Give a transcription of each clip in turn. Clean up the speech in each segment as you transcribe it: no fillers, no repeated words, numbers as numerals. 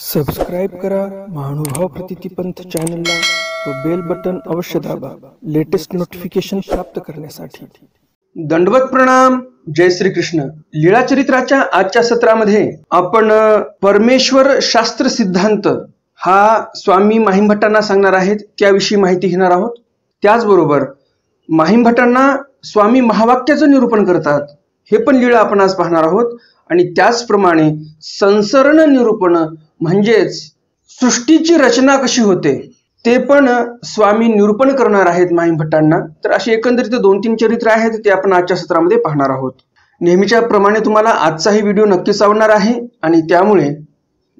Subscribe करा महानुभाव प्रतितीपंथ चॅनलला व बेल बटन अवश्य दाबा लेटेस्ट नोटिफिकेशन प्राप्त करण्यासाठी। दंडवत प्रणाम। जय श्री कृष्ण। लीळा चरित्राच्या आजच्या सत्रामध्ये आपण परमेश्वर शास्त्र सिद्धांत हा स्वामी माहिमभट्टांना सांगणार आहेत, त्याविषयी माहिती घेणार आहोत। त्याचबरोबर माहिमभट्टांना स्वामी महावाक्याचं निरूपण करतात हे पण लीळा आपण आज पाहणार आहोत। आणि त्याचप्रमाणे संसरण निरूपण म्हणजेच सृष्टीची रचना कशी होते ते पण स्वामी निरूपण करणार आहेत माहिमभट्टांना। तर असे एकंदरीत 2-3 चरित्र आहेत ते आपण आजच्या सत्रामध्ये पाहणार आहोत। नेहमीच्या प्रमाणे तुम्हाला आजचाही व्हिडिओ नक्कीच आवडणार आहे आणि त्यामुळे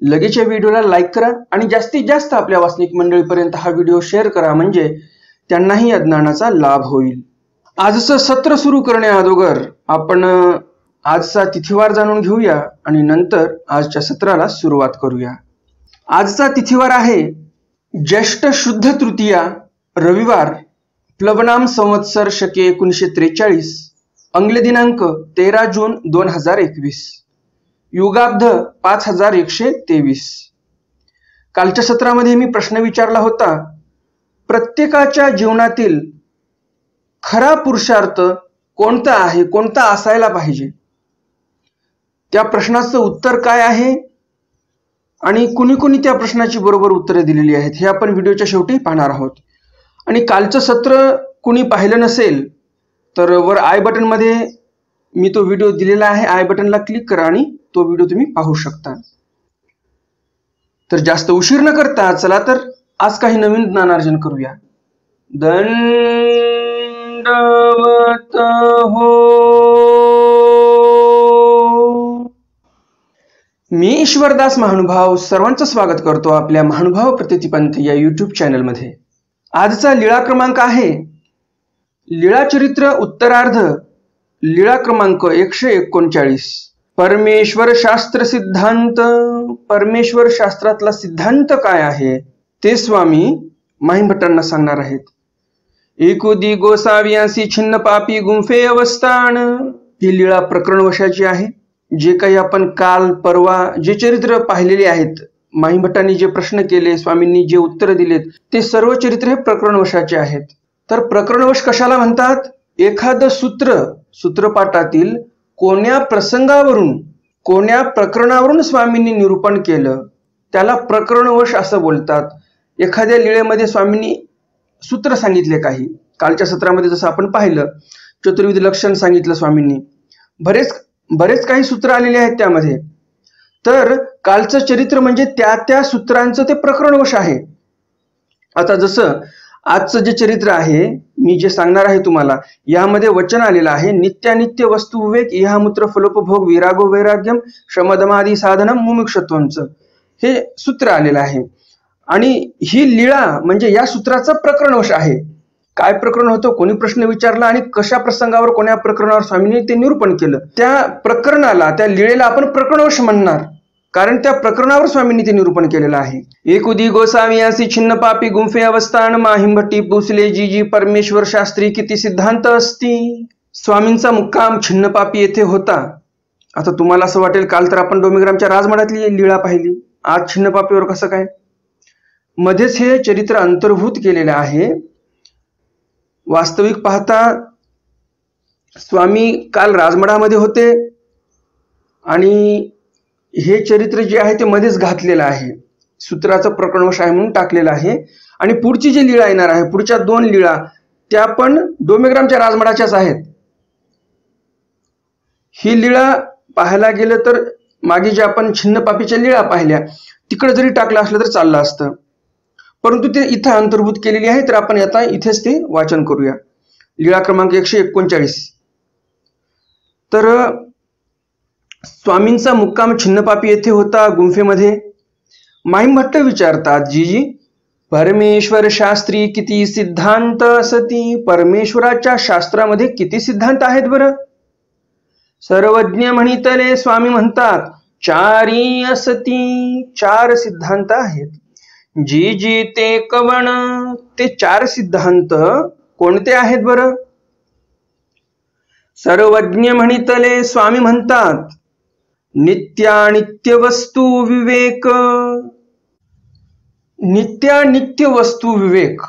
लगेच या व्हिडिओला लाईक करा आणि जास्तीत जास्त आपल्या वाचनिक मंडळीपर्यंत हा व्हिडिओ शेअर करा, म्हणजे त्यांनाही या ज्ञानाचा लाभ होईल। आजचं सत्र सुरू करण्याअगोदर आपण आजचा तिथीवार जाणून घेऊया आणि नंतर आजच्या सत्राला सुरुवात करूया। आजचा तिथीवार आहे ज्येष्ठ शुद्ध तृतीया, रविवार, प्लवनाम संवत्सर शके 1943, अंग्ल दिनांक 13 जून 2021, युगाब्ध 5123। कालच्या सत्रामध्ये मी प्रश्न विचारला होता, प्रत्येकाच्या जीवनातील खरा पुरुषार्थ कोणता आहे, कोणता असायला पाहिजे? त्या प्रश्नाचं उत्तर काय आहे आणि कुणी कुणी त्या प्रश्नाची बरोबर उत्तरे दिलेली आहेत हे आपण व्हिडिओच्या शेवटी पाहणार आहोत। आणि कालचं सत्र कुणी पाहिलं नसेल तर वर आय बटन मध्ये मी तो व्हिडिओ दिलेला आहे, आय बटनला क्लिक करा आणि तो व्हिडिओ तुम्ही पाहू शकता। तर जास्त उशीर न करता चला तर आज काही नवीन ज्ञानार्जन करूया। दंडवत हो। मी ईश्वरदास महानुभाव सर्वांचं स्वागत करतो आपल्या महानुभाव प्रतितीपंथ या यूट्यूब चॅनलमध्ये। आजचा लीळा क्रमांक आहे लीळा चरित्र उत्तरार्ध, लीळा क्रमांक 139, परमेश्वर शास्त्र सिद्धांत। परमेश्वर शास्त्रातला सिद्धांत काय आहे ते स्वामी माहिमभट्टांना सांगणार आहेत। एकुदी गोसाव्यासी छिन्न पापी गुंफे अवस्थान। ही लीळा प्रकरणवशाची आहे। जे काही आपण काल परवा जे चरित्र पाहिलेले आहेत, माहिमभट्टांनी जे प्रश्न केले, स्वामींनी जे उत्तर दिलेत, ते सर्व चरित्र हे प्रकरणवशाचे आहेत। तर प्रकरणवश कशाला म्हणतात? एखादं सूत्रपाठातील कोण्या प्रसंगावरून, कोण्या प्रकरणावरून स्वामींनी निरूपण केलं त्याला प्रकरणवश असं बोलतात। एखाद्या लीळेमध्ये स्वामींनी सूत्र सांगितले, काही कालच्या सत्रामध्ये जसं आपण पाहिलं चतुर्विध लक्षण सांगितलं स्वामींनी, बरेच काही सूत्र आलेले आहेत त्यामध्ये। तर कालचं चरित्र म्हणजे त्या सूत्रांचं ते प्रकरणवश आहे। आता जसं आजचं जे चरित्र आहे मी जे सांगणार आहे तुम्हाला, यामध्ये वचन आलेलं आहे नित्यानित्य वस्तू विवेक इहामूत्र फलोपभोग विरागो वैराग्यम शमदमादी साधनम मुमुक्षत्वंचं हे सूत्र आलेलं आहे। आणि ही लीळा म्हणजे या सूत्राचं प्रकरणवश आहे। काय प्रकरण होतं, कोणी प्रश्न विचारला आणि कशा प्रसंगावर कोण्या प्रकरणावर स्वामींनी ते निरूपण केलं, त्या प्रकरणाला, त्या लीळेला आपण प्रकरणवश म्हणणार, कारण त्या प्रकरणावर स्वामींनी ते निरूपण केलेलं आहे। एकुदी गोसाव्यासी छिन्न पापी गुंफे अवस्थान माहिमभट्टी पुसले जी परमेश्वर शास्त्री किती सिद्धांत असती। स्वामींचा मुक्काम छिन्न पापी येथे होता। आता तुम्हाला असं वाटेल काल तर आपण डोमेग्रामच्या राजमठातली लीळा पाहिली, आज छिन्न पापीवर कसं काय? मध्येच हे चरित्र अंतर्भूत केलेलं आहे। वास्तविक पाहता स्वामी काल राजमठामध्ये होते आणि हे चरित्र जे आहे ते मध्येच घातलेलं आहे, सूत्राचं प्रकरणवश आहे म्हणून टाकलेलं आहे। आणि पुढची जी लीळा येणार आहे, पुढच्या 2 लीळा त्या पण डोमेग्रामच्या राजमठाच्याच आहेत। ही लीळा पाहायला गेलं तर मागे जे आपण छिन्न पापीच्या लीळा पाहिल्या तिकडे जरी टाकलं असलं तर चाललं असतं, परंतु ते इथं अंतर्भूत केलेली आहे। तर आपण आता इथेच ते वाचन करूया। लीळा क्रमांक 139। तर स्वामींचा मुक्काम छिन्नपापी येथे होता गुंफेमध्ये। माहिमभट्ट विचारतात, जी परमेश्वर शास्त्री किती सिद्धांत असती? परमेश्वराच्या शास्त्रामध्ये किती सिद्धांत आहेत बरं? सर्वज्ञ म्हणितले स्वामी म्हणतात 4 असती। 4 सिद्धांत आहेत। जी ते कवण, ते 4 सिद्धांत कोणते आहेत बरं? सर्वज्ञ म्हणितले स्वामी म्हणतात नित्यानित्य वस्तू विवेक. नित्यानित्य वस्तू विवेक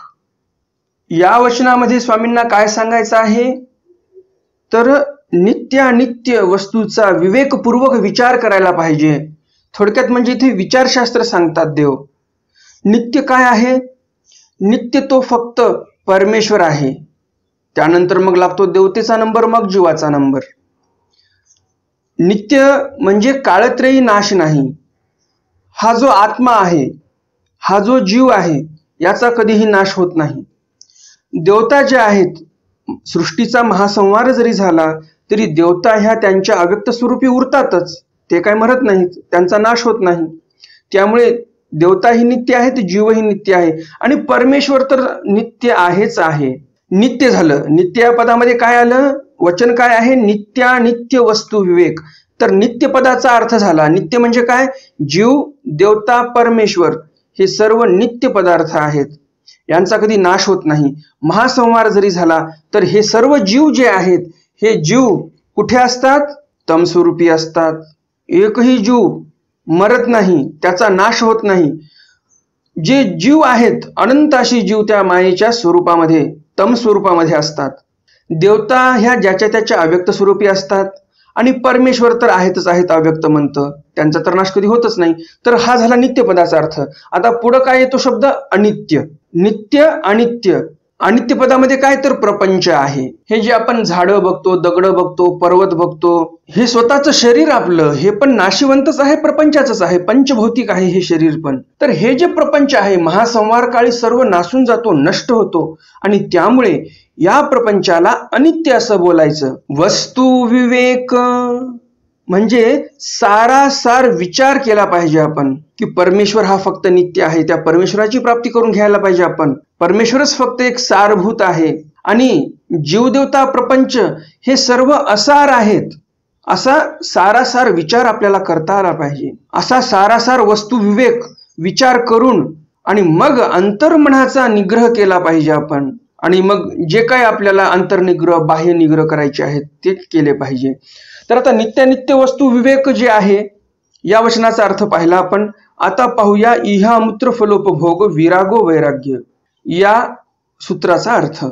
या वचनामध्ये स्वामींना काय सांगायचं आहे, तर नित्यानित्य वस्तूचा विवेकपूर्वक विचार करायला पाहिजे. थोडक्यात म्हणजे इथे विचारशास्त्र सांगतात देव. नित्य काय आहे? नित्य तो फक्त परमेश्वर आहे. त्यानंतर मग लागतो देवतेचा नंबर, मग जीवाचा नंबर. नित्य म्हणजे काळत्रयी नाश नाही. हा जो आत्मा आहे, हा जो जीव आहे, याचा कधीही नाश होत नाही. देवता जे आहेत, सृष्टीचा महासंहार जरी झाला तरी देवता ह्या त्यांच्या अव्यक्त स्वरूपी उरतातच. ते काय मरत नाहीत, त्यांचा नाश होत नाही. त्यामुळे देवताही नित्य आहेत, जीवही नित्य आहे आणि परमेश्वर तर नित्य आहेच आहे. नित्य झालं. नित्य या पदामध्ये काय आलं? वचन काय आहे? नित्यानित्य वस्तू विवेक. तर नित्य पदाचा अर्थ झाला, नित्य म्हणजे काय? जीव, देवता, परमेश्वर हे सर्व नित्य पदार्थ आहेत. यांचा कधी नाश होत नाही. महासंहार जरी झाला तर हे सर्व जीव जे आहेत, हे जीव कुठे असतात? तमस्वरूपी असतात. एकही जीव मरत नाही, त्याचा नाश होत नाही. जे जीव आहेत, अनंत अशी जीव त्या मायेच्या स्वरूपामध्ये, तम स्वरूपामध्ये असतात. देवता ह्या ज्याच्या त्याच्या अव्यक्त स्वरूपी असतात आणि परमेश्वर तर आहेतच आहेत, अव्यक्त म्हणतं, त्यांचा तर नाश कधी होतच नाही. तर हा झाला नित्य पदाचा अर्थ. आता पुढं काय येतो शब्द? अनित्य. नित्य अनित्य. अनित्य पदामध्ये काय? तर प्रपंच आहे. हे जे आपण झाडं बघतो, दगड बघतो, पर्वत बघतो, हे स्वतःचं शरीर आपलं, हे पण नाशिवंतच आहे, प्रपंचाचंच आहे, पंचभौतिक आहे हे शरीर पण. तर हे जे प्रपंच आहे, महासंहार काळी सर्व नासून जातो, नष्ट होतो आणि त्यामुळे या प्रपंचाला अनित्य असं बोलायचं. वस्तू विवेक म्हणजे सारासार विचार केला पाहिजे आपण की परमेश्वर हा फक्त नित्य आहे. त्या परमेश्वराची प्राप्ती करून घ्यायला पाहिजे आपण. परमेश्वरच फक्त एक सारभूत आहे आणि जीवदेवता, प्रपंच हे सर्व असार आहेत. असा सारासार विचार आपल्याला करता आला पाहिजे. असा सारासार वस्तू विवेक विचार करून आणि मग अंतर्मनाचा निग्रह केला पाहिजे आपण. आणि मग जे काय आपल्याला अंतर्निग्रह, बाह्य निग्रह करायचे आहेत ते केले पाहिजे. तर आता नित्यानित्य वस्तू विवेक जे आहे, या वचनाचा अर्थ पाहिला आपण. आता पाहूया इहामूत्र फलोपभोग विरागो वैराग्य या सूत्राचा अर्थ.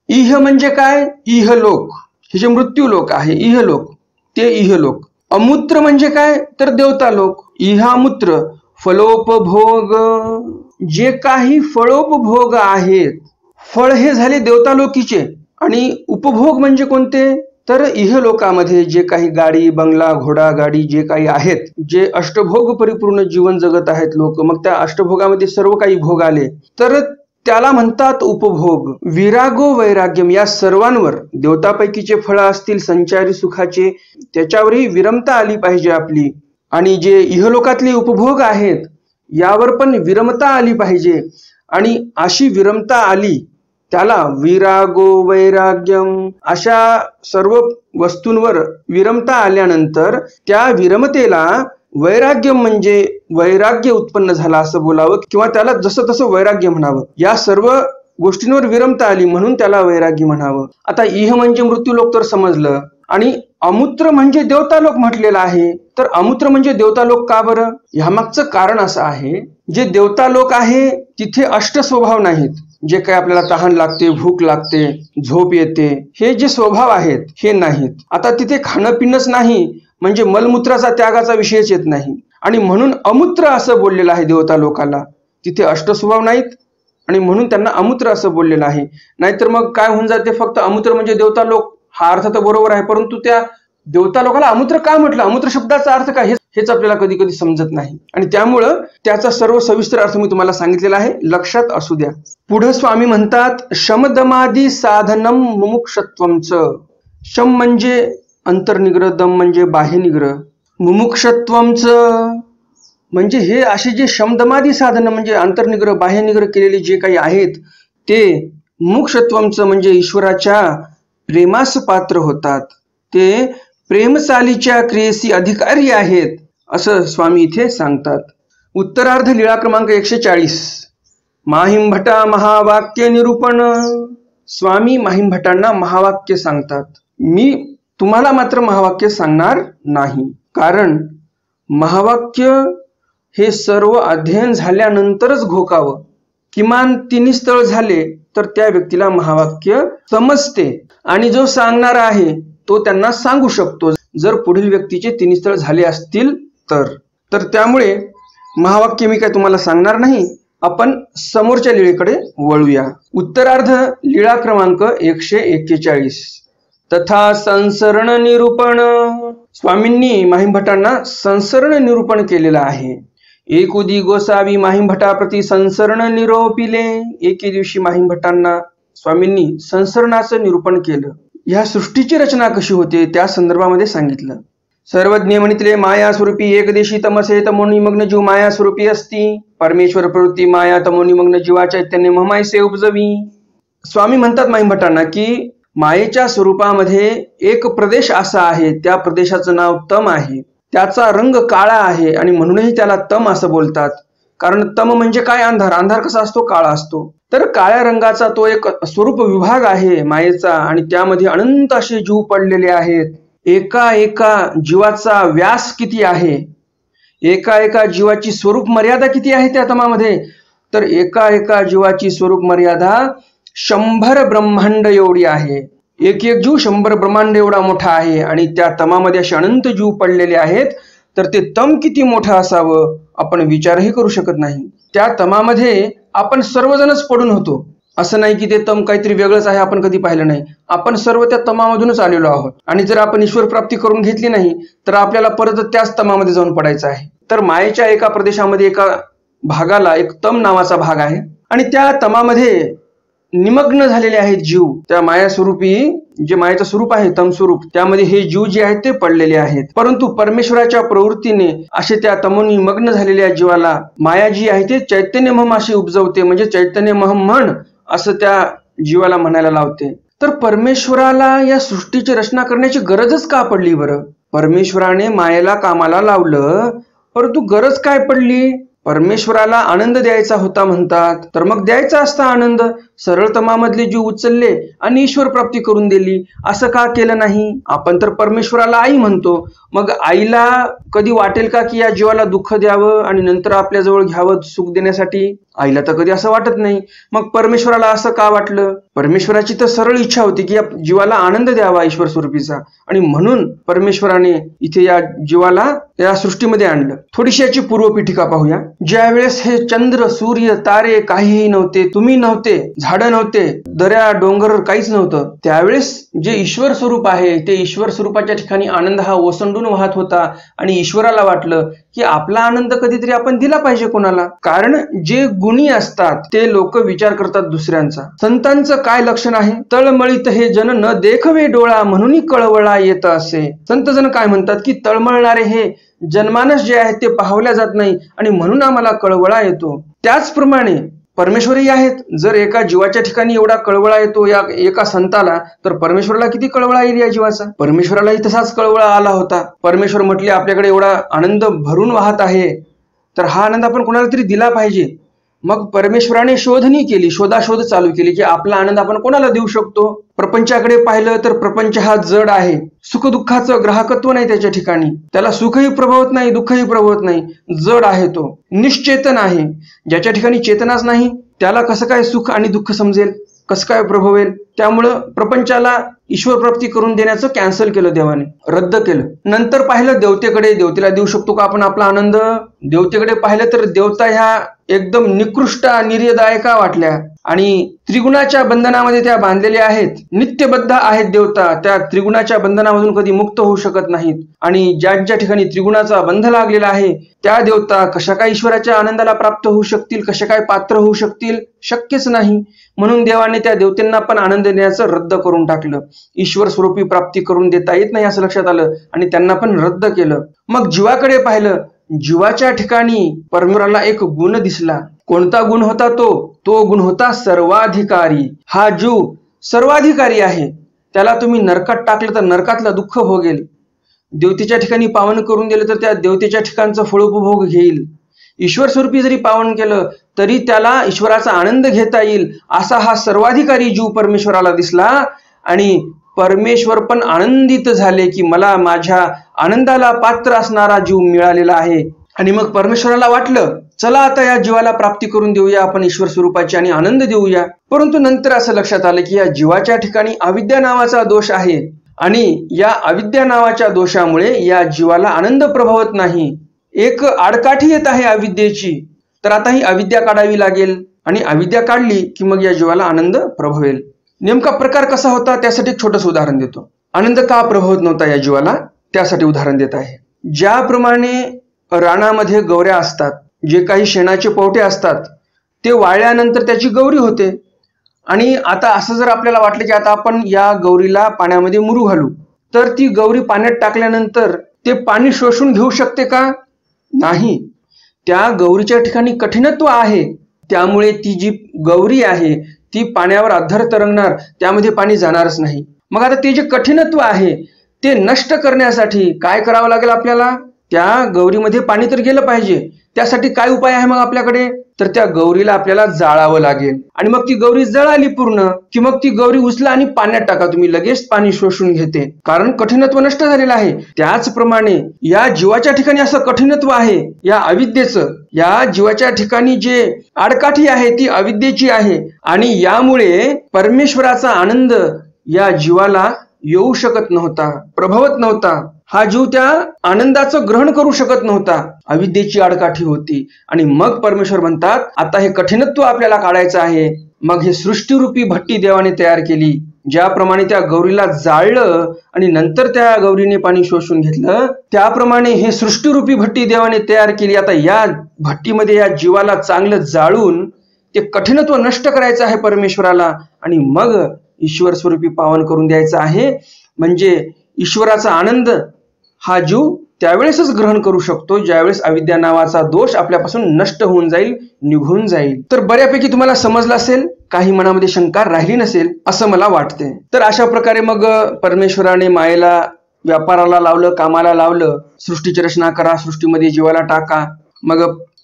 इह म्हणजे काय? इहलोक. हे जे मृत्यू लोक आहे, इहलोक, ते इहलोक. अमूत्र म्हणजे काय? तर देवता लोक. इहामूत्र फलोपभोग, जे काही फळोपभोग आहेत, फळ हे झाले देवतालोकीचे आणि उपभोग म्हणजे कोणते? तर इहलोकामध्ये जे काही गाडी, बंगला, घोडा, गाडी जे काही आहेत, जे अष्टभोग परिपूर्ण जीवन जगत आहेत लोक, मग त्या अष्टभोगामध्ये सर्व काही भोग आले तर त्याला म्हणतात उपभोग. विरागो वैराग्यम, या सर्वांवर, देवतापैकीचे फळ असतील संचारी सुखाचे, त्याच्यावरही विरमता आली पाहिजे आपली. आणि जे इहलोकातले उपभोग आहेत यावर पण विरमता आली पाहिजे. आणि अशी विरमता आली त्याला विरागो वैराग्यम. अशा सर्व वस्तूंवर विरमता आल्यानंतर त्या विरमतेला वैराग्य म्हणजे वैराग्य उत्पन्न झाला असं बोलावं, किंवा त्याला जसं तसं वैराग्य म्हणावं. या सर्व गोष्टींवर विरमता आली म्हणून त्याला वैराग्य म्हणावं. आता इह म्हणजे मृत्यूलोक तर समजलं, आणि अमूत्र म्हणजे देवतालोक म्हटलेला आहे. तर अमूत्र म्हणजे देवतालोक का बरं? ह्यामागचं कारण असं आहे, जे देवतालोक आहे तिथे अष्ट स्वभाव नाहीत. जे काही आपल्याला तहान लागते, भूक लागते, झोप येते, हे जे स्वभाव आहेत हे नाहीत. आता तिथे खाणं पिणंच नाही म्हणजे मलमूत्राचा त्यागाचा विषयच येत नाही. आणि म्हणून अमूत्र असं बोललेलं आहे देवता लोकाला. तिथे अष्टस्वभाव नाहीत आणि म्हणून त्यांना अमूत्र असं बोललेलं आहे. नाहीतर मग काय होऊन जाते, फक्त अमूत्र म्हणजे देवता लोक, हा अर्थ तर बरोबर आहे, परंतु त्या देवता लोकाला अमूत्र का म्हटलं, अमूत्र शब्दाचा अर्थ काय हेच आपल्याला कधी कधी समजत नाही. आणि त्यामुळं त्याचा सर्व सविस्तर अर्थ मी तुम्हाला सांगितलेला आहे, लक्षात असू द्या. पुढे स्वामी म्हणतात शमदमादी साधनम मुमुक्षत्वंच. शम म्हणजे अंतर्निग्रह, दम म्हणजे बाह्य निग्रह, मुमुक्षत्वंच म्हणजे हे असे जे शमदमादी साधन म्हणजे अंतर्निग्रह, बाह्य निग्रह केलेले जे काही आहेत ते मुमुक्षत्वंच म्हणजे ईश्वराच्या प्रेमास पात्र होतात, ते प्रेमचालीच्या क्रियेसी अधिकारी आहेत असं स्वामी इथे सांगतात. उत्तरार्ध लीळा क्रमांक 140. माहिमभटा महावाक्य निरूपण. स्वामी माहिमभटांना महावाक्य सांगतात. मी तुम्हाला मात्र महावाक्य सांगणार नाही, कारण महावाक्य हे सर्व अध्ययन झाल्यानंतरच घोकावं. किमान 3 स्थळ झाले तर त्या व्यक्तीला महावाक्य समजते आणि जो सांगणारा आहे तो त्यांना सांगू शकतो, जर पुढील व्यक्तीचे 3 स्थळ झाले असतील तर त्यामुळे महावाक्य मी काय तुम्हाला सांगणार नाही. आपण समोरच्या लीळेकडे वळूया. उत्तरार्ध लीळा क्रमांक 141. तथा संसरण निरूपण. स्वामींनी माहीमभटांना संसरण निरूपण केलेलं आहे. एकुदी गोसावी माहीमभटाप्रती संसरण निरोपिले. एके दिवशी माहीमभटांना स्वामींनी संसरणाचं निरूपण केलं. ह्या सृष्टीची रचना कशी होते त्या संदर्भामध्ये सांगितलं. सर्वज्ञ म्हणितले माया स्वरूपी एकदेशी तमसे तमोनिमग्न जीव माया स्वरूपी असती. परमेश्वर प्रवृत्ती माया तमोनिमग्न जीवा चैतन्य महमायसे उपजवी. स्वामी म्हणतात माहीमभटांना की मायेच्या स्वरूपामध्ये एक प्रदेश असा आहे, त्या प्रदेशाचं नाव तम आहे. त्याचा रंग काळा आहे आणि म्हणूनही त्याला तम असं बोलतात. कारण तम म्हणजे काय? अंधार. अंधार कसा असतो? काळा असतो. तर काळ्या रंगाचा तो एक स्वरूप विभाग आहे मायेचा आणि त्यामध्ये अनंत असे जीव पडलेले आहेत. एका एका जीवाचा व्यास किती आहे, एका एका जीवाची स्वरूप मर्यादा किती आहे त्या तमामध्ये? तर एका एका जीवाची स्वरूप मर्यादा 100 ब्रह्मांड एवढी आहे. एक एक जीव 100 ब्रह्मांड एवढा मोठा आहे आणि त्या तमामध्ये असे अनंत जीव पडलेले आहेत. तर ते तम किती मोठं असावं आपण विचारही करू शकत नाही. त्या तमामध्ये आपण सर्वजणच पडून होतो. असं नाही की ते तम काहीतरी वेगळंच आहे, आपण कधी पाहिलं नाही. आपण सर्व त्या तमामधूनच आलेलो आहोत आणि जर आपण ईश्वर प्राप्ती करून घेतली नाही तर आपल्याला परत त्याच तमामध्ये जाऊन पडायचं आहे. तर मायेच्या एका प्रदेशामध्ये एका भागाला एक तम नावाचा भाग आहे आणि त्या तमामध्ये निमग्न झालेले आहेत जीव. त्या माया स्वरूपी जे मायेचं स्वरूप आहे तम स्वरूप, त्यामध्ये हे जीव जे आहेत ते पडलेले आहेत. परंतु परमेश्वराच्या प्रवृत्तीने असे त्या तमोनी मग्न झालेल्या जीवाला माया जी आहे ते चैतन्य महम अशी उपजवते. म्हणजे चैतन्य महम म्हण असं त्या जीवाला म्हणायला लावते. तर परमेश्वराला या सृष्टीची रचना करण्याची गरजच का पडली बरं? परमेश्वराने मायेला कामाला लावलं, परंतु गरज काय पडली? परमेश्वराला आनंद द्यायचा होता म्हणतात, तर मग द्यायचा असता आनंद. सरळ तमामधले जीव उचलले आणि ईश्वर प्राप्ती करून दिली. असं का केलं नाही? आपण तर परमेश्वराला आई म्हणतो. मग आईला कधी वाटेल का की या जीवाला दुःख द्यावं आणि नंतर आपल्या जवळ घ्यावं सुख देण्यासाठी? आईला तर कधी असं वाटत नाही. मग परमेश्वराला असं का वाटलं? परमेश्वराची तर सरळ इच्छा होती की या जीवाला आनंद द्यावा ईश्वर स्वरूपीचा, आणि म्हणून परमेश्वराने इथे या जीवाला या सृष्टीमध्ये आणलं. थोडीशी याची पूर्वपीठिका पाहूया. ज्या वेळेस हे चंद्र सूर्य तारे काहीही नव्हते, तुम्ही नव्हते, झाडं नव्हते, दऱ्या डोंगर काहीच नव्हतं, त्यावेळेस जे ईश्वर स्वरूप आहे ते ईश्वर स्वरूपाच्या ठिकाणी आनंद हा ओसंडून वाहत होता आणि ईश्वराला वाटलं की आपला आनंद कधीतरी आपण दिला पाहिजे कोणाला. कारण जे गुणी असतात ते लोक विचार करतात दुसऱ्यांचा. संतांचं काय लक्षण आहे? तळमळीत हे जन न देखवे डोळा म्हणून कळवळा येत असे. संत जन काय म्हणतात की तळमळणारे हे जनमानस जे आहे ते पाहवल्या जात नाही आणि म्हणून आम्हाला कळवळा येतो. त्याचप्रमाणे परमेश्वरही आहेत. जर एका जीवाच्या ठिकाणी एवढा कळवळा येतो या एका संताला, तर परमेश्वराला किती कळवळा येईल या जीवाचा? परमेश्वरालाही तसाच कळवळा आला होता. परमेश्वर म्हटले आपल्याकडे एवढा आनंद भरून वाहत आहे, तर हा आनंद आपण कोणाला तरी दिला पाहिजे. मग परमेश्वराने शोधणी केली, शोधाशोध चालू केली की आपला आनंद आपण कोणाला देऊ शकतो. प्रपंचाकडे पाहिलं तर प्रपंच हा जड आहे. सुख दुःखाचं ग्राहकत्व नाही त्याच्या ठिकाणी. त्याला सुखही प्रभवत नाही, दुःखही प्रभवत नाही. जड आहे, तो निश्चेतन आहे. ज्याच्या ठिकाणी चेतनाच नाही त्याला कसं काय सुख आणि दुःख समजेल, कसं काय प्रभवेल? त्यामुळं प्रपंचाला ईश्वर प्राप्ती करून देण्याचं कॅन्सल केलं देवाने, रद्द केलं. नंतर पाहिलं देवतेकडे. देवतेला देऊ शकतो का आपण आपला आनंद? देवतेकडे पाहिलं तर देवता ह्या एकदम निकृष्ट निर्यदायका वाटल्या आणि त्रिगुणाच्या बंधनामध्ये त्या बांधलेल्या आहेत. नित्यबद्ध आहेत देवता. त्या त्रिगुणाच्या बंधनामधून कधी मुक्त होऊ शकत नाहीत आणि ज्या ठिकाणी त्रिगुणाचा बंध लागलेला आहे त्या देवता कशा काय ईश्वराच्या आनंदाला प्राप्त होऊ शकतील, कशा काय पात्र होऊ शकतील? शक्यच नाही. म्हणून देवाने त्या देवतेंना पण आनंद देण्याचं रद्द करून टाकलं. ईश्वर स्वरूपी प्राप्ती करून देता येत नाही असं लक्षात आलं आणि त्यांना पण रद्द केलं. मग जीवाकडे पाहिलं. जीवाच्या ठिकाणी परमेश्वराला एक गुण दिसला. कोणता गुण होता तो? तो गुण होता सर्वाधिकारी. हा जीव सर्वाधिकारी आहे. त्याला तुम्ही नरकात टाकलं तर नरकातलं दुःख भोगेल. देवतेच्या ठिकाणी पावन करून दिलं तर त्या देवतेच्या ठिकाणचं फळोपभोग घेईल. ईश्वर स्वरूपी जरी पावन केलं तरी त्याला ईश्वराचा आनंद घेता येईल असा हा सर्वाधिकारी जीव परमेश्वराला दिसला आणि परमेश्वर पण आनंदित झाले की मला माझ्या आनंदाला पात्र असणारा जीव मिळालेला आहे. आणि मग परमेश्वराला वाटलं चला आता या जीवाला प्राप्ती करून देऊया आपण ईश्वर स्वरूपाची आणि आनंद देऊया. परंतु नंतर असं लक्षात आलं की या जीवाच्या ठिकाणी अविद्या नावाचा दोष आहे आणि या अविद्या नावाच्या दोषामुळे या जीवाला आनंद प्रभावत नाही. एक आडकाठी येत आहे अविद्येची. तर आता ही अविद्या काढावी लागेल आणि अविद्या काढली की मग या जीवाला आनंद प्रभवेल. नेमका प्रकार कसा होता त्यासाठी एक छोटंसं उदाहरण देतो. आनंद का प्रभावत नव्हता या जीवाला त्यासाठी उदाहरण देत आहे. ज्याप्रमाणे रानामध्ये गौऱ्या असतात, जे काही शेणाचे पोवटे असतात ते वाळल्यानंतर त्याची गौरी होते. आणि आता असं जर आपल्याला वाटलं की आता आपण या गौरीला पाण्यामध्ये मुरू घालू, तर ती गौरी पाण्यात टाकल्यानंतर ते पाणी शोषून घेऊ शकते का? नाही. त्या गौरीच्या ठिकाणी कठीणत्व आहे, त्यामुळे ती जी गौरी आहे ती पाण्यावर अधर तरंगणार, त्यामध्ये पाणी जाणारच नाही. मग आता ते जे कठीणत्व आहे ते नष्ट करण्यासाठी काय करावं लागेल आपल्याला? त्या गौरीमध्ये पाणी तर गेलं पाहिजे. त्यासाठी काय उपाय आहे मग आपल्याकडे? तर त्या गौरीला आपल्याला जाळावं लागेल. आणि मग ती गौरी जळाली पूर्ण की मग ती गौरी उचला आणि पाण्यात टाका, तुम्ही लगेच पाणी शोषून घेते, कारण कठीणत्व नष्ट झालेलं आहे. त्याचप्रमाणे या जीवाच्या ठिकाणी असं कठीणत्व आहे या अविद्येचं. या जीवाच्या ठिकाणी जे आडकाठी आहे ती अविद्येची आहे आणि यामुळे परमेश्वराचा आनंद या जीवाला येऊ शकत नव्हता, प्रभावत नव्हता. हा जीव त्या आनंदाचं ग्रहण करू शकत नव्हता, अविद्येची आडकाठी होती. आणि मग परमेश्वर म्हणतात आता हे कठीणत्व आपल्याला काढायचं आहे. मग हे सृष्टीरूपी भट्टी देवाने तयार केली. ज्याप्रमाणे त्या गौरीला जाळलं आणि नंतर त्या गौरीने पाणी शोषून घेतलं, त्याप्रमाणे हे सृष्टीरूपी भट्टी देवाने तयार केली. आता या भट्टीमध्ये या जीवाला चांगलं जाळून ते कठीणत्व नष्ट करायचं आहे परमेश्वराला आणि मग ईश्वर स्वरूपी पावन करून द्यायचं आहे. म्हणजे ईश्वराचा आनंद हा जीव त्यावेळेसच ग्रहण करू शकतो ज्यावेळेस अविद्या नावाचा दोष आपल्यापासून नष्ट होऊन जाईल, निघून जाईल. तर बऱ्यापैकी तुम्हाला समजलं असेल, काही मनामध्ये शंका राहिली नसेल असं मला वाटते. तर अशा प्रकारे मग परमेश्वराने मायेला व्यापाराला लावलं, कामाला लावलं. सृष्टीची रचना करा, सृष्टीमध्ये जीवाला टाका.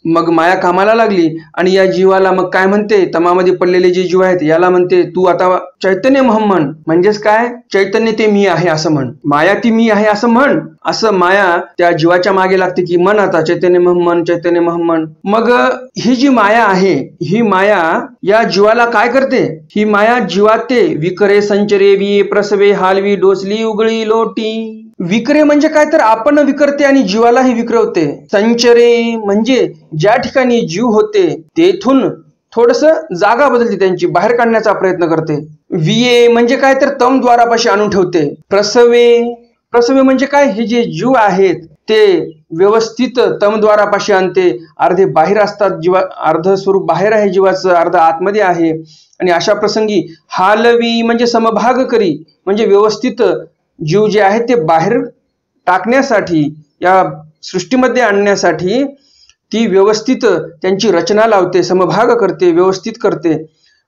मग माया कामाला लागली आणि या जीवाला मग काय म्हणते, तमामध्ये पडलेले जे जीव आहेत याला म्हणते तू आता चैतन्य म्हण. म्हणजेच काय? चैतन्य ते मी आहे असं म्हण, माया ती मी आहे असं म्हण. असं माया त्या जीवाच्या मागे लागते की मन आता चैतन्य म्हण, चैतन्य म्हण. मग ही जी माया आहे ही माया या जीवाला काय करते? ही माया जीवात ते विकरे संचरे विये प्रसवे हालवी डोसली उगळी लोटी. विक्रे म्हणजे काय? तर आपण विकरते आणि जीवालाही विक्रवते. संचरे म्हणजे ज्या ठिकाणी जीव होते तेथून थोडस जागा बदलते, त्यांची बाहेर काढण्याचा प्रयत्न करते. विये म्हणजे काय? तर तम द्वारापाशी आणून ठेवते. प्रसवे म्हणजे काय? हे जे जीव आहेत ते व्यवस्थित तमद्वारापाशी आणते. अर्धे बाहेर असतात, जीवा अर्ध स्वरूप बाहेर आहे जीवाचं, अर्ध आतमध्ये आहे. आणि अशा प्रसंगी हालवी म्हणजे समभाग करी, म्हणजे व्यवस्थित जीव जे आहेत ते बाहेर टाकण्यासाठी, या सृष्टीमध्ये आणण्यासाठी ती व्यवस्थित त्यांची रचना लावते, समभाग करते, व्यवस्थित करते.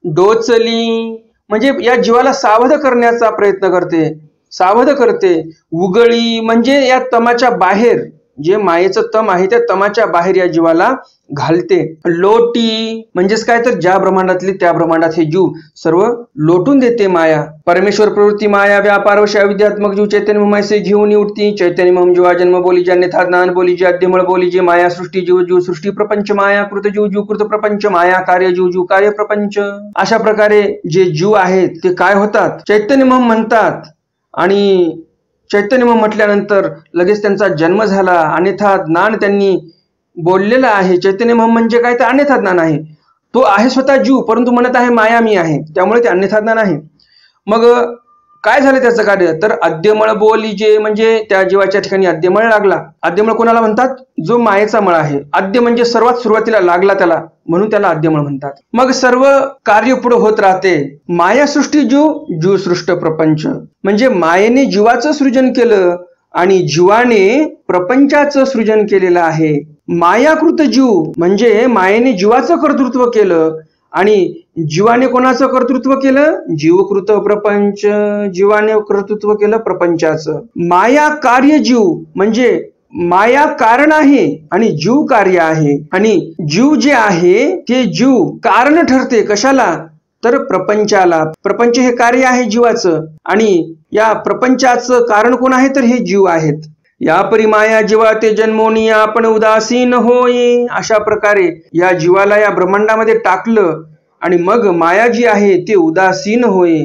डोचली म्हणजे या जीवाला सावध करण्याचा प्रयत्न करते, सावध करते. उगळी म्हणजे या तमाच्या बाहेर, जे मायेचं तम आहे त्या तमाच्या बाहेर या जीवाला घालते. लोटी म्हणजेच काय? तर ज्या ब्रह्मांडातले त्या ब्रह्मांडात हे जीव सर्व लोटून देते माया. परमेश्वर प्रवृत्ती माया व्यापार वश अविद्यात्मक जीव चैतन्य ममसे घेऊन उठती. चैतन्य मम जीवा जन्म बोली जे अन्यथा ज्ञान बोली जे अद्यमळ बोली जे माया सृष्टी जीव जीव सृष्टी प्रपंच माया कृत जीव जीव कृत प्रपंच माया कार्य जीव जीव कार्य प्रपंच. अशा प्रकारे जे जीव आहेत ते काय होतात? चैतन्य मम म्हणतात. आणि चैतन्य मम म्हटल्यानंतर लगेच त्यांचा जन्म झाला. अन्यथा ज्ञान त्यांनी बोललेलं आहे. चैतन्य मम म्हणजे काय? तर अन्यथा ज्ञान आहे. तो आहे स्वतः जीव, परंतु म्हणत आहे माया मी आहे, त्यामुळे ते अन्यथा ज्ञान आहे. मग काय झालं त्याचं कार्य? तर अद्यमळ बोली जे म्हणजे त्या जीवाच्या ठिकाणी अद्यमळ लागला. अद्यमळ कोणाला म्हणतात? जो मायेचा मळ आहे. अद्य म्हणजे सर्वात सुरुवातीला लागला त्याला, म्हणून त्याला अद्यमळ म्हणतात. मग सर्व कार्य पुढे होत राहते. माया सृष्टी जीव जीव सृष्ट प्रपंच म्हणजे मायेने जीवाचं सृजन केलं आणि जीवाने प्रपंचाचं सृजन केलेलं आहे. मायाकृत जीव म्हणजे मायेने जीवाचं कर्तृत्व केलं आणि जीवाने कोणाचं कर्तृत्व केलं? जीवकृत प्रपंच, जीवाने कर्तृत्व केलं प्रपंचाचं. माया कार्य जीव म्हणजे माया कारण आहे आणि जीव कार्य आहे. आणि जीव जे आहे ते जीव कारण ठरते. कशाला? तर प्रपंचाला. प्रपंच हे कार्य आहे जीवाचं आणि या प्रपंचाचं कारण कोण आहे तर हे जीव आहेत. या परी माया जीवा ते जन्मोनी आपण उदासीन होई. अशा प्रकारे या जीवाला या ब्रह्मांडामध्ये टाकलं आणि मग माया जी आहे ते उदासीन होय.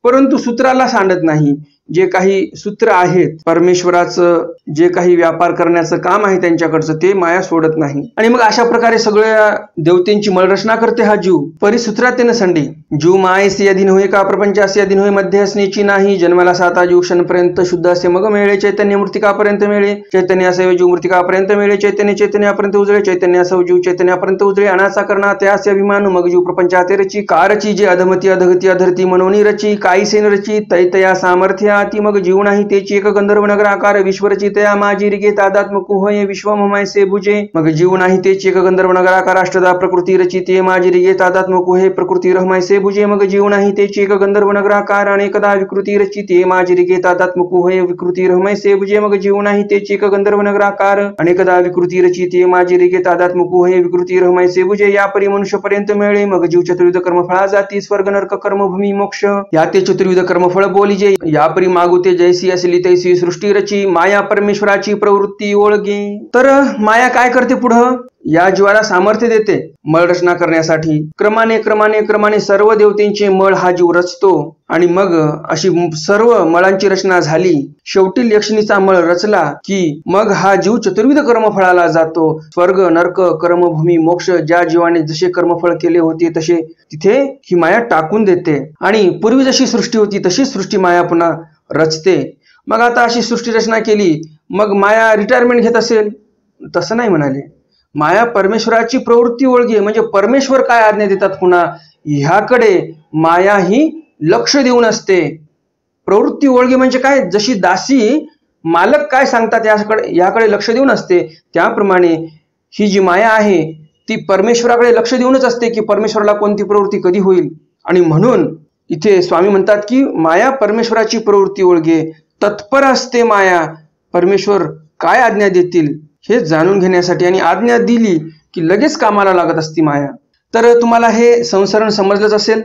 परंतु सूत्राला सांडत नाही. जे काही सूत्र आहेत परमेश्वराचं जे काही व्यापार करण्याचं काम आहे त्यांच्याकडचं ते माया सोडत नाही. आणि मग अशा प्रकारे सगळ्या देवतेंची मलरचना करते हा जीव. परिसूत्रात न संडी जीव मायेसी अधीन होय का प्रपंचासी अधीन होय मध्ये असण्याची नाही. जन्माला साता जीव क्षणपर्यंत शुद्ध असे मग मिळे. चैतन्य मूर्तिकापर्यंत मिळे. चैतन्य असे जीव मूर्तिकापर्यंत मिळे. चैतन्य चैतन्यापर्यंत उजळे. चैतन्य असो जीव चैतन्यापर्यंत उजळे. अनाचा करणार त्यासे अभिमान मग जीव प्रपंचाते रची. कारची जे अधमती अधगती अधरती म्हणून रची. काईसेन रची तैतया सामर्थ्य ती मग जीव नाही तेची एक गंधर्व नगराकार विश्वरची तया माझी रिगे तादात्मक होय विश्वमय से भुजे. मग जीव नाही तेची एक गंधर्व नगराकार अष्टदा प्रकृती रचिते माझी रिगे तादात्मक होय प्रकृती रहमय से भुजे. मग जीव नाही तेची एक गंधर्व नगराकार अनेकदा विकृती रचिते माझी रिगे तादात्मक होय विकृती रहमय से भुजे. मग जीव नाही तेची एक गंधर्व नगराकार अनेकदा विकृती रचिते माझी रिगे तादात्मक होय विकृती रहमय से भुजे. या परी मनुष्यपर्यंत मिळे. मग जीव चतुर्विध कर्मफळा जाती स्वर्ग नरक कर्मभूमी मोक्ष. या ते चतुर्विध कर्मफळ बोलीजे. या परी मागुते जैसी असली तैसी सृष्टी रची. माया परमेश्वराची प्रवृत्ती ओळगे. तर माया काय करते पुढं या जीवाला सामर्थ्य देते मळ रचना करण्यासाठी. क्रमाने क्रमाने क्रमाने सर्व देवतेंचे मळ हा जीव रचतो आणि मग अशी सर्व मळांची रचना झाली. शेवटी यक्षिणीचा मळ रचला की मग हा जीव चतुर्विध कर्मफळाला जातो. स्वर्ग नरक कर्मभूमी मोक्ष. ज्या जीवाने जसे कर्मफळ केले होते तसे तिथे ही माया टाकून देते आणि पूर्वी जशी सृष्टी होती तशी सृष्टी माया पुन्हा रचते. मग आता अशी सृष्टी रचना केली मग माया रिटायरमेंट घेत असेल तसं नाही म्हणाले. माया परमेश्वराची प्रवृत्ती ओळखी म्हणजे परमेश्वर काय आज्ञा देतात पुन्हा ह्याकडे माया ही लक्ष देऊन असते. प्रवृत्ती ओळखी म्हणजे काय जशी दासी मालक काय सांगतात याकडे लक्ष देऊन असते त्याप्रमाणे ही जी माया आहे ती परमेश्वराकडे लक्ष देऊनच असते की परमेश्वराला कोणती प्रवृत्ती कधी होईल. आणि म्हणून इथे स्वामी म्हणतात की माया परमेश्वराची प्रवृत्ती ओळखे. तत्पर असते माया परमेश्वर काय आज्ञा देतील हे जाणून घेण्यासाठी आणि आज्ञा दिली की लगेच कामाला लागत असती माया. तर तुम्हाला हे संसरण समजलंच असेल.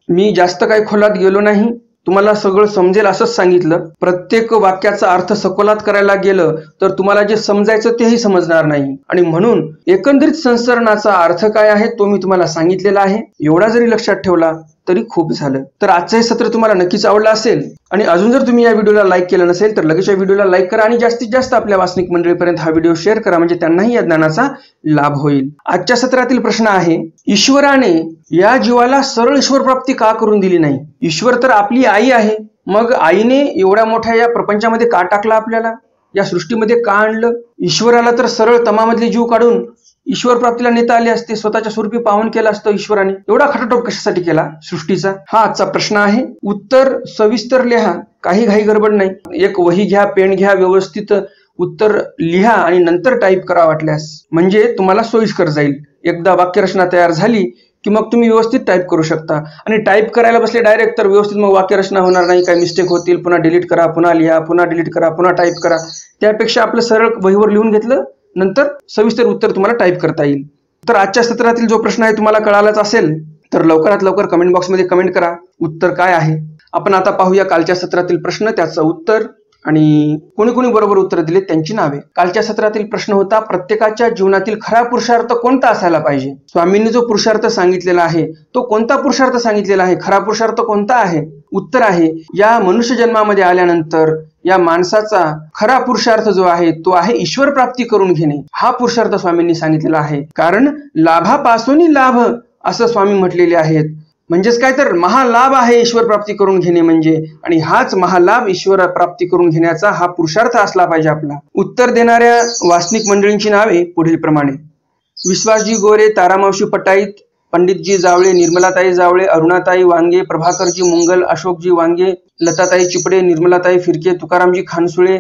मी जास्त काही खोलात गेलो नाही. तुम्हाला सगळं समजेल असंच सांगितलं. प्रत्येक वाक्याचा अर्थ सखोलात करायला गेलं तर तुम्हाला जे समजायचं तेही समजणार नाही. आणि म्हणून एकंदरीत संसरणाचा अर्थ काय आहे तो मी तुम्हाला सांगितलेला आहे. एवढा जरी लक्षात ठेवला तरी खूप झालं. तर आजचं हे सत्र तुम्हाला नक्कीच आवडलं असेल आणि अजून जर तुम्ही या व्हिडिओला लाईक केलं नसेल तर लगेच या व्हिडिओला लाईक करा आणि जास्तीत जास्त आपल्या वासनिक मंडळीपर्यंत हा व्हिडिओ शेअर करा म्हणजे त्यांनाही या ज्ञानाचा लाभ होईल. आजच्या सत्रातील प्रश्न आहे ईश्वराने या जीवाला सरळ ईश्वर प्राप्ती का करून दिली नाही. ईश्वर तर आपली आई आहे मग आईने एवढ्या मोठ्या या प्रपंचामध्ये का टाकला आपल्याला या सृष्टीमध्ये का आणलं. ईश्वराला तर सरळ तमामधले जीव काढून ईश्वर प्राप्तीला नेता आले असते. स्वतःच्या स्वरूपी पावन केलं असतं ईश्वराने. एवढा खटाटोप कशासाठी केला सृष्टीचा हा आजचा प्रश्न आहे. उत्तर सविस्तर लिहा काही घाई गडबड नाही. एक वही घ्या पेन घ्या व्यवस्थित उत्तर लिहा आणि नंतर टाईप करा वाटल्यास म्हणजे तुम्हाला सोयीस्कर जाईल. एकदा वाक्यरचना तयार झाली की मग तुम्ही व्यवस्थित टाईप करू शकता आणि टाईप करायला बसले डायरेक्ट तर व्यवस्थित मग वाक्यरचना होणार नाही. काही मिस्टेक होतील. पुन्हा डिलीट करा पुन्हा लिहा पुन्हा डिलीट करा पुन्हा टाईप करा. त्यापेक्षा आपलं सरळ वहीवर लिहून घेतलं नंतर सविस्तर उत्तर तुम्हाला टाईप करता येईल. तर आजच्या सत्रातील जो प्रश्न आहे तुम्हाला कळालाच असेल तर लवकरात लवकर कमेंट बॉक्समध्ये कमेंट करा उत्तर काय आहे. आपण आता पाहूया कालच्या सत्रातील प्रश्न त्याचं उत्तर आणि कोणी कोणी बरोबर उत्तर दिले त्यांची नावे. कालच्या सत्रातील प्रश्न होता प्रत्येकाच्या जीवनातील खरा पुरुषार्थ कोणता असायला पाहिजे. स्वामींनी जो पुरुषार्थ सांगितलेला आहे तो कोणता पुरुषार्थ सांगितलेला आहे. खरा पुरुषार्थ कोणता आहे. उत्तर आहे या मनुष्य जन्मामध्ये आल्यानंतर या माणसाचा खरा पुरुषार्थ जो आहे तो आहे ईश्वर प्राप्ती करून घेणे. हा पुरुषार्थ स्वामींनी सांगितलेला आहे. कारण लाभापासून लाभ असं स्वामी म्हटलेले आहेत. म्हणजेच काय तर महालाभ आहे ईश्वर प्राप्ती करून घेणे म्हणजे आणि हाच महालाभ ईश्वर प्राप्ती करून घेण्याचा हा पुरुषार्थ असला पाहिजे आपला. उत्तर देणाऱ्या वासनिक मंडळींची नावे पुढील प्रमाणे. विश्वासजी गोरे तारामावशी पटाईत पंडितजी जावळे निर्मलाताई जावळे अरुणाताई वांगे प्रभाकरजी मुंगल अशोकजी वांगे लताताई चिपडे निर्मलाताई फिरके तुकारामजी खानसुळे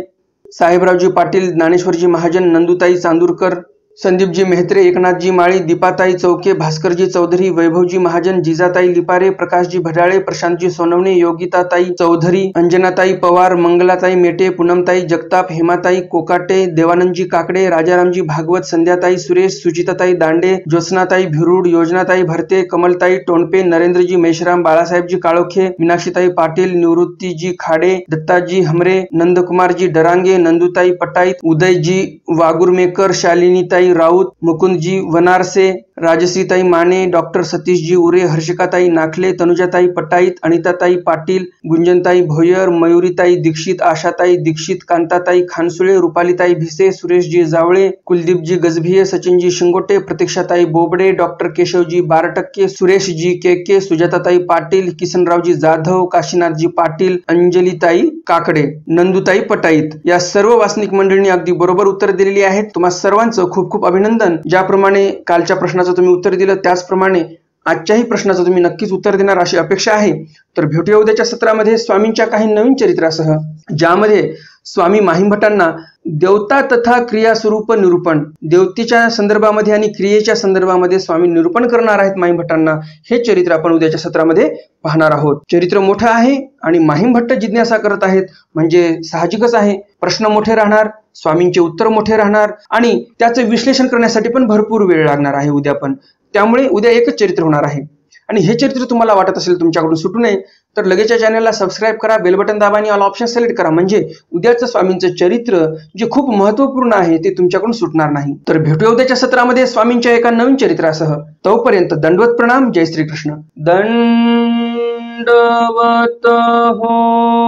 साहेबरावजी पाटील ज्ञानेश्वरजी महाजन नंदुताई चांदूरकर संदीपजी मेहत्रे, एकनाथजी माळी, दीपाताई चौके, भास्करजी चौधरी, वैभवजी महाजन, जिजाताई लिपारे, प्रकाशजी भडाळे, प्रशांतजी सोनवणे, योगिताताई चौधरी, अंजनाताई पवार, मंगलाताई मेटे, पूनमताई जगताप, हेमाताई कोकाटे, देवानंदजी काकडे, राजारामजी भागवत, संध्याताई सुरेश, सुचिताताई दांडे, ज्योत्स्नाताई भिरूड, योजनाताई भरते, कमलताई टोणपे, नरेंद्रजी मेश्राम, बाळासाहेबजी काळोखे, मीनाक्षीताई पाटील, निवृत्तीजी खाडे, दत्ताजी हमरे, नंदकुमारजी डरांगे, नंदुताई पटाईत, उदयजी वागुरमेकर, शालिनीताई राऊत, मुकुंदजी वनारसे, राजश्रीताई माने, डॉक्टर सतीशजी उरे, हर्षिकाताई नाखले, तनुजाताई पटाईत, अनिताताई पाटील, गुंजनताई भोयर, मयुरीताई दीक्षित, आशाताई दीक्षित, कांताताई खानसुळे, रुपालीताई भिसे, सुरेशजी जावळे, कुलदीपजी गजभिये, सचिनजी शिंगोटे, प्रतीक्षाताई बोबडे, डॉक्टर केशवजी बारटक्के, सुरेशजी केके, सुजाताताई पाटील, किसनरावजी जाधव, काशीनाथजी पाटील, अंजलीताई काकडे, नंदुताई पटाईत या सर्व वासनिक मंडळींनी अगदी बरोबर उत्तर दिलेली आहेत. तुम्हा सर्वांचं खूप खूप अभिनंदन. ज्याप्रमाणे कालच्या प्रश्नाचं तुम्ही उत्तर दिलं त्याचप्रमाणे आजच्याही प्रश्नाचं तुम्ही नक्कीच उत्तर देणार अशी अपेक्षा आहे. तर भेटूया उद्याच्या सत्रामध्ये स्वामींच्या काही नवीन चरित्रासह, ज्यामध्ये स्वामी माहिमभटांना देवता तथा क्रिया स्वरूप निरूपण, देवतेच्या संदर्भामध्ये आणि क्रियेच्या संदर्भामध्ये स्वामी निरूपण करणार आहेत माहिमभटांना. हे चरित्र आपण उद्याच्या सत्रामध्ये पाहणार आहोत. चरित्र मोठं आहे आणि माहिमभट्ट जिज्ञासा करत आहेत म्हणजे साहजिकच आहे, प्रश्न मोठे राहणार, स्वामींचे उत्तर मोठे राहणार आणि त्याचे विश्लेषण करण्यासाठी पण भरपूर वेळ लागणार आहे उद्या पण. त्यामुळे उद्या एकच चरित्र होणार आहे. आणि हे चरित्र तुम्हाला वाटत असेल तुमच्याकडून सुटू नये तर लगेचच्या चॅनलला सबस्क्राईब करा, बेल बटन दाबा आणि ऑल ऑप्शन सिलेक्ट करा, म्हणजे उद्याचं स्वामींचं चरित्र जे खूप महत्वपूर्ण आहे ते तुमच्याकडून सुटणार नाही. तर भेटूया उद्याच्या सत्रामध्ये स्वामींच्या एका नवीन चरित्रासह. तोपर्यंत दंडवत प्रणाम. जय श्रीकृष्ण. दंडवत हो.